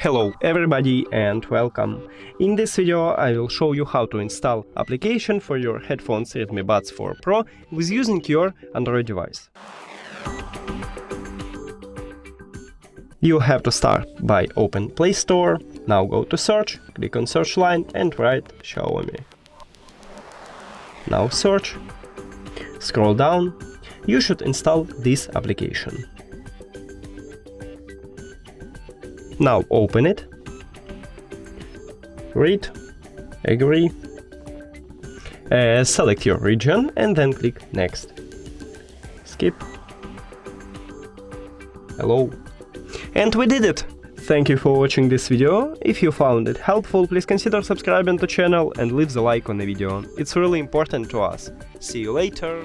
Hello everybody and welcome. In this video I will show you how to install application for your headphones REDMI Buds 4 Pro with using your Android device. You have to start by open Play Store. Now go to search, click on search line and write Xiaomi. Now search. Scroll down. You should install this application. Now open it, read, agree, select your region and then click next. Skip. Hello. And we did it! Thank you for watching this video. If you found it helpful, please consider subscribing to the channel and leave the like on the video. It's really important to us. See you later!